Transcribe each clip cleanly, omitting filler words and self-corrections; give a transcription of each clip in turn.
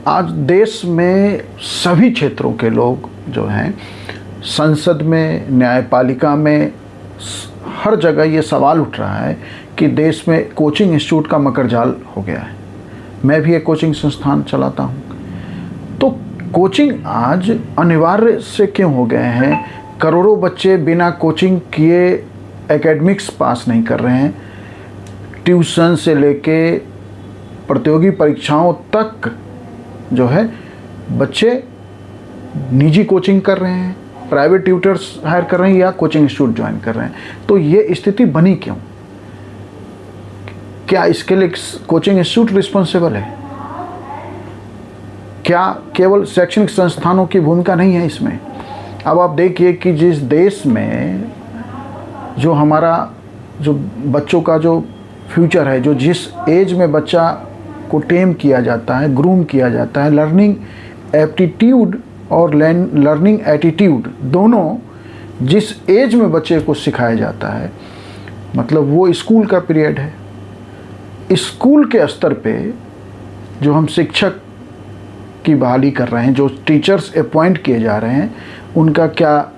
आज देश में सभी क्षेत्रों के लोग जो हैं, संसद में, न्यायपालिका में, हर जगह ये सवाल उठ रहा है कि देश में कोचिंग इंस्टीट्यूट का मकड़जाल हो गया है। मैं भी एक कोचिंग संस्थान चलाता हूँ। तो कोचिंग आज अनिवार्य से क्यों हो गए हैं? करोड़ों बच्चे बिना कोचिंग किए एकेडमिक्स पास नहीं कर रहे हैं। ट्यूशन से लेके प्रतियोगी परीक्षाओं तक जो है बच्चे निजी कोचिंग कर रहे हैं, प्राइवेट ट्यूटर्स हायर कर रहे हैं या कोचिंग इंस्टीट्यूट ज्वाइन कर रहे हैं। तो ये स्थिति बनी क्यों? क्या इसके लिए कोचिंग इंस्टीट्यूट रिस्पॉन्सिबल है? क्या केवल शैक्षणिक संस्थानों की भूमिका नहीं है इसमें? अब आप देखिए कि जिस देश में जो हमारा जो बच्चों का जो फ्यूचर है, जो जिस एज में बच्चा को टेम किया जाता है, ग्रूम किया जाता है, लर्निंग एप्टीट्यूड और लर्निंग एटीट्यूड दोनों जिस एज में बच्चे को सिखाया जाता है, मतलब वो स्कूल का पीरियड है। स्कूल के स्तर पे जो हम शिक्षक की बहाली कर रहे हैं, जो टीचर्स अपॉइंट किए जा रहे हैं, उनका क्या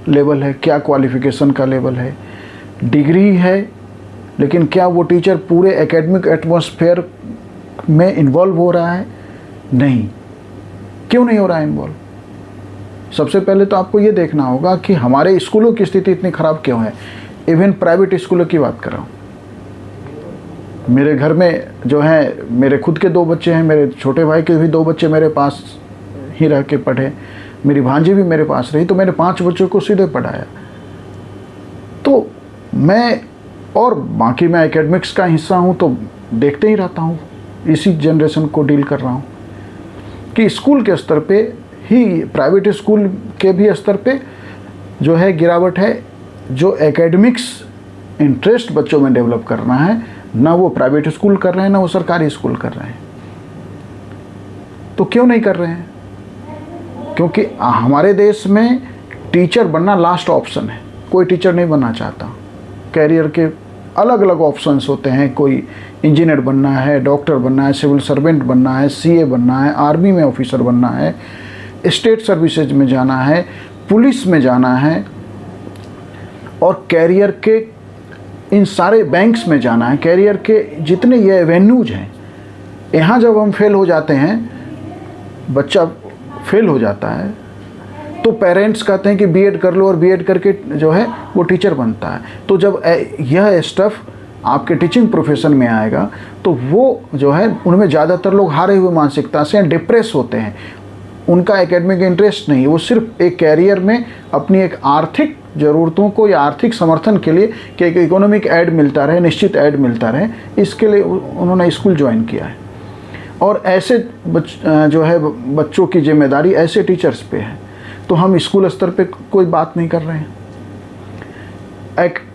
लेवल है, क्या क्वालिफिकेशन का लेवल है? डिग्री है, लेकिन क्या वो टीचर पूरे एकेडमिक एटमॉस्फेयर में इन्वॉल्व हो रहा है? नहीं। क्यों नहीं हो रहा है इन्वॉल्व? सबसे पहले तो आपको ये देखना होगा कि हमारे स्कूलों की स्थिति इतनी ख़राब क्यों है। इवन प्राइवेट स्कूलों की बात कर रहा हूँ। मेरे घर में जो है, मेरे खुद के 2 बच्चे हैं, मेरे छोटे भाई के भी 2 बच्चे मेरे पास ही रह के पढ़े, मेरी भांजी भी मेरे पास रही, तो मैंने 5 बच्चों को सीधे पढ़ाया। तो मैं और बाकी मैं एकेडमिक्स का हिस्सा हूँ, तो देखते ही रहता हूँ, इसी जनरेशन को डील कर रहा हूँ कि स्कूल के स्तर पे ही, प्राइवेट स्कूल के भी स्तर पे जो है गिरावट है। जो एकेडमिक्स इंटरेस्ट बच्चों में डेवलप करना है, ना वो प्राइवेट स्कूल कर रहे हैं, ना वो सरकारी स्कूल कर रहे हैं। तो क्यों नहीं कर रहे हैं? क्योंकि हमारे देश में टीचर बनना लास्ट ऑप्शन है। कोई टीचर नहीं बनना चाहता। कैरियर के अलग अलग ऑप्शंस होते हैं। कोई इंजीनियर बनना है, डॉक्टर बनना है, सिविल सर्वेंट बनना है, सीए बनना है, आर्मी में ऑफिसर बनना है, स्टेट सर्विसेज में जाना है, पुलिस में जाना है, और कैरियर के इन सारे बैंक्स में जाना है। कैरियर के जितने ये एवेन्यूज हैं, यहाँ जब हम फेल हो जाते हैं, बच्चा फेल हो जाता है, तो पेरेंट्स कहते हैं कि बीएड कर लो, और बीएड करके जो है वो टीचर बनता है। तो जब यह स्टफ आपके टीचिंग प्रोफेशन में आएगा, तो वो जो है उनमें ज़्यादातर लोग हारे हुए मानसिकता से डिप्रेस होते हैं। उनका एकेडमिक इंटरेस्ट नहीं है, वो सिर्फ एक कैरियर में अपनी एक आर्थिक ज़रूरतों को या आर्थिक समर्थन के लिए कि एक इकोनॉमिक ऐड मिलता रहे, निश्चित ऐड मिलता रहे, इसके लिए उन्होंने स्कूल ज्वाइन किया है। और ऐसे जो है बच्चों की जिम्मेदारी ऐसे टीचर्स पे है। तो हम स्कूल स्तर पे कोई बात नहीं कर रहे हैं।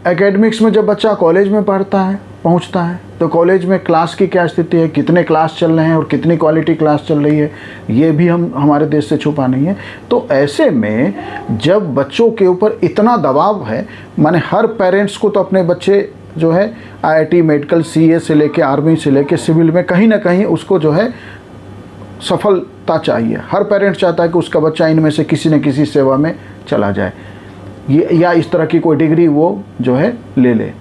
एकेडमिक्स में जब बच्चा कॉलेज में पहुंचता है, तो कॉलेज में क्लास की क्या स्थिति है, कितने क्लास चल रहे हैं और कितनी क्वालिटी क्लास चल रही है, ये भी हम हमारे देश से छुपा नहीं है। तो ऐसे में जब बच्चों के ऊपर इतना दबाव है, माने हर पेरेंट्स को तो अपने बच्चे जो है आईआईटी, मेडिकल, सीए से लेके आर्मी से लेके सिविल में कहीं ना कहीं उसको जो है सफलता चाहिए। हर पेरेंट चाहता है कि उसका बच्चा इनमें से किसी न किसी सेवा में चला जाए, ये या इस तरह की कोई डिग्री वो जो है ले ले,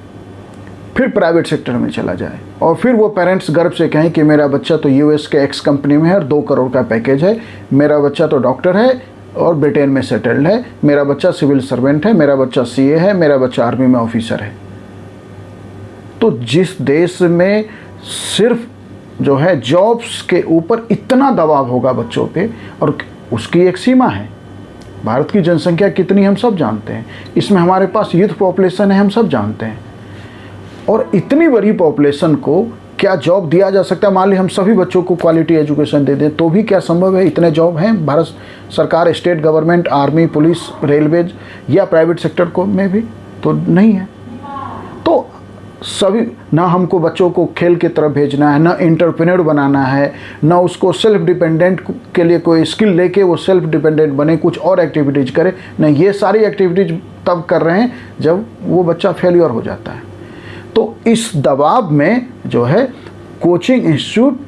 फिर प्राइवेट सेक्टर में चला जाए, और फिर वो पेरेंट्स गर्व से कहें कि मेरा बच्चा तो यूएस के एक्स कंपनी में है और 2 करोड़ का पैकेज है, मेरा बच्चा तो डॉक्टर है और ब्रिटेन में सेटल्ड है, मेरा बच्चा सिविल सर्वेंट है, मेरा बच्चा सीए है, मेरा बच्चा आर्मी में ऑफिसर है। तो जिस देश में सिर्फ जो है जॉब्स के ऊपर इतना दबाव होगा बच्चों पे, और उसकी एक सीमा है। भारत की जनसंख्या कितनी हम सब जानते हैं, इसमें हमारे पास यूथ पॉपुलेशन है, हम सब जानते हैं। और इतनी बड़ी पॉपुलेशन को क्या जॉब दिया जा सकता है? मान ली हम सभी बच्चों को क्वालिटी एजुकेशन दे दें, तो भी क्या संभव है? इतने जॉब हैं भारत सरकार, state government, army, police, railways या प्राइवेट सेक्टर को में भी तो नहीं है। तो सभी, ना हमको बच्चों को खेल की तरफ भेजना है, ना एंटरप्रेन्योर बनाना है, ना उसको सेल्फ डिपेंडेंट के लिए कोई स्किल लेके वो सेल्फ डिपेंडेंट बने, कुछ और एक्टिविटीज़ करे, नहीं, ये सारी एक्टिविटीज़ तब कर रहे हैं जब वो बच्चा फेल्योर हो जाता है। तो इस दबाव में जो है कोचिंग इंस्टीट्यूट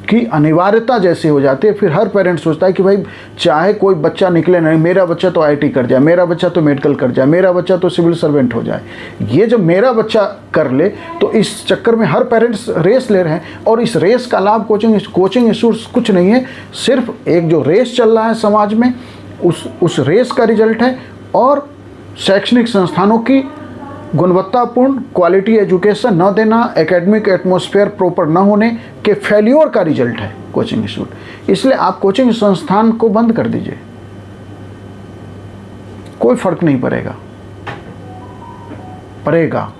की अनिवार्यता जैसी हो जाती है, फिर हर पेरेंट सोचता है कि भाई चाहे कोई बच्चा निकले नहीं, मेरा बच्चा तो आईटी कर जाए, मेरा बच्चा तो मेडिकल कर जाए, मेरा बच्चा तो सिविल सर्वेंट हो जाए। ये जब मेरा बच्चा कर ले तो इस चक्कर में हर पेरेंट्स रेस ले रहे हैं, और इस रेस का लाभ कोचिंग इंस्टीट्यूट कुछ नहीं है, सिर्फ एक जो रेस चल रहा है समाज में उस रेस का रिजल्ट है, और शैक्षणिक संस्थानों की गुणवत्तापूर्ण क्वालिटी एजुकेशन न देना, एकेडमिक एटमॉस्फेयर प्रॉपर न होने के फेल्योर का रिजल्ट है कोचिंग इंस्टीट्यूट। इसलिए आप कोचिंग संस्थान को बंद कर दीजिए, कोई फर्क नहीं पड़ेगा।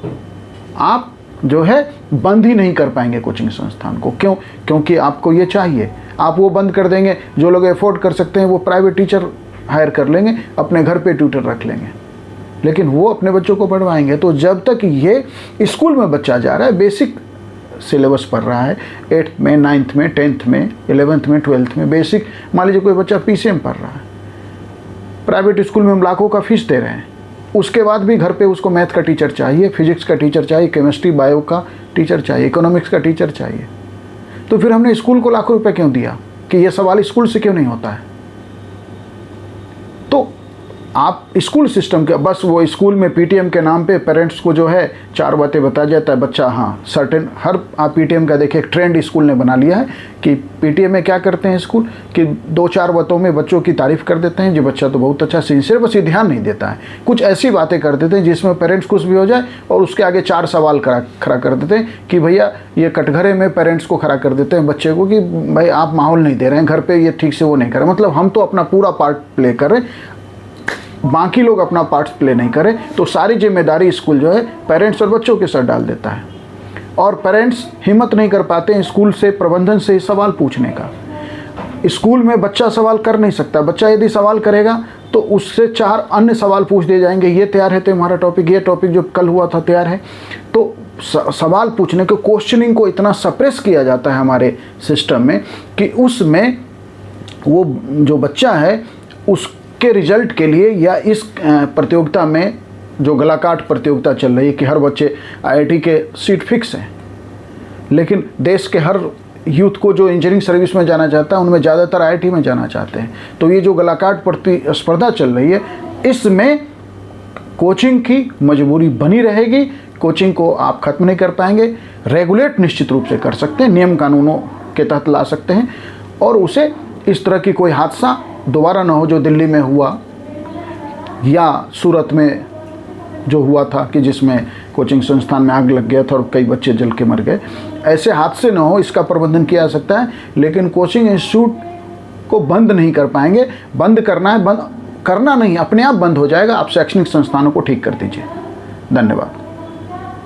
आप जो है बंद ही नहीं कर पाएंगे कोचिंग संस्थान को। क्यों? क्योंकि आपको ये चाहिए। आप वो बंद कर देंगे, जो लोग अफोर्ड कर सकते हैं वो प्राइवेट टीचर हायर कर लेंगे, अपने घर पे ट्यूटर रख लेंगे, लेकिन वो अपने बच्चों को पढ़वाएंगे। तो जब तक ये स्कूल में बच्चा जा रहा है, बेसिक सिलेबस पढ़ रहा है, 8th में, 9th में, 10th में, 11th में, 12th में बेसिक, मान लीजिए कोई बच्चा पीसीएम पढ़ रहा है, प्राइवेट स्कूल में हम लाखों का फीस दे रहे हैं, उसके बाद भी घर पे उसको मैथ का टीचर चाहिए, फिजिक्स का टीचर चाहिए, केमिस्ट्री बायो का टीचर चाहिए, इकोनॉमिक्स का टीचर चाहिए। तो फिर हमने स्कूल को लाखों रुपए क्यों दिया कि ये सवाल स्कूल से क्यों नहीं होता है? तो आप स्कूल सिस्टम के बस वो स्कूल में पीटीएम के नाम पे पेरेंट्स को जो है 4 बातें बता जाता है बच्चा, हाँ सर्टेन हर आप पीटीएम का देखिए एक ट्रेंड स्कूल ने बना लिया है कि पीटीएम में क्या करते हैं स्कूल कि 2-4 बातों में बच्चों की तारीफ़ कर देते हैं, जो बच्चा तो बहुत अच्छा सिंसियर, बस ये ध्यान नहीं देता है, कुछ ऐसी बातें कर देते हैं जिसमें पेरेंट्स खुश भी हो जाए, और उसके आगे 4 सवाल खड़ा कर देते हैं कि भैया ये कटघरे में पेरेंट्स को खड़ा कर देते हैं बच्चे को कि भाई आप माहौल नहीं दे रहे हैं घर पर, ये ठीक से वो नहीं कर रहे, मतलब हम तो अपना पूरा पार्ट प्ले कर रहे हैं, बाकी लोग अपना पार्ट प्ले नहीं करें, तो सारी जिम्मेदारी स्कूल जो है पेरेंट्स और बच्चों के सर डाल देता है। और पेरेंट्स हिम्मत नहीं कर पाते हैं स्कूल से, प्रबंधन से सवाल पूछने का। स्कूल में बच्चा सवाल कर नहीं सकता, बच्चा यदि सवाल करेगा तो उससे 4 अन्य सवाल पूछ दिए जाएंगे, ये तैयार है तुम्हारा टॉपिक, ये टॉपिक जो कल हुआ था तैयार है। तो सवाल पूछने को, क्वेश्चनिंग को इतना सप्रेस किया जाता है हमारे सिस्टम में कि उसमें वो जो बच्चा है उस के रिजल्ट के लिए, या इस प्रतियोगिता में जो गलाकाट प्रतियोगिता चल रही है कि हर बच्चे आईआईटी के सीट फिक्स हैं, लेकिन देश के हर यूथ को जो इंजीनियरिंग सर्विस में जाना चाहता है उनमें ज़्यादातर आईआईटी में जाना चाहते हैं। तो ये जो गलाकाट प्रतिस्पर्धा चल रही है, इसमें कोचिंग की मजबूरी बनी रहेगी। कोचिंग को आप ख़त्म नहीं कर पाएंगे, रेगुलेट निश्चित रूप से कर सकते हैं, नियम कानूनों के तहत ला सकते हैं, और उसे इस तरह की कोई हादसा दोबारा ना हो जो दिल्ली में हुआ या सूरत में जो हुआ था कि जिसमें कोचिंग संस्थान में आग लग गया था और कई बच्चे जल के मर गए। ऐसे हादसे ना हो, इसका प्रबंधन किया जा सकता है, लेकिन कोचिंग इंस्टीट्यूट को बंद नहीं कर पाएंगे। बंद करना है, बंद करना नहीं, अपने आप बंद हो जाएगा। आप शैक्षणिक संस्थानों को ठीक कर दीजिए। धन्यवाद।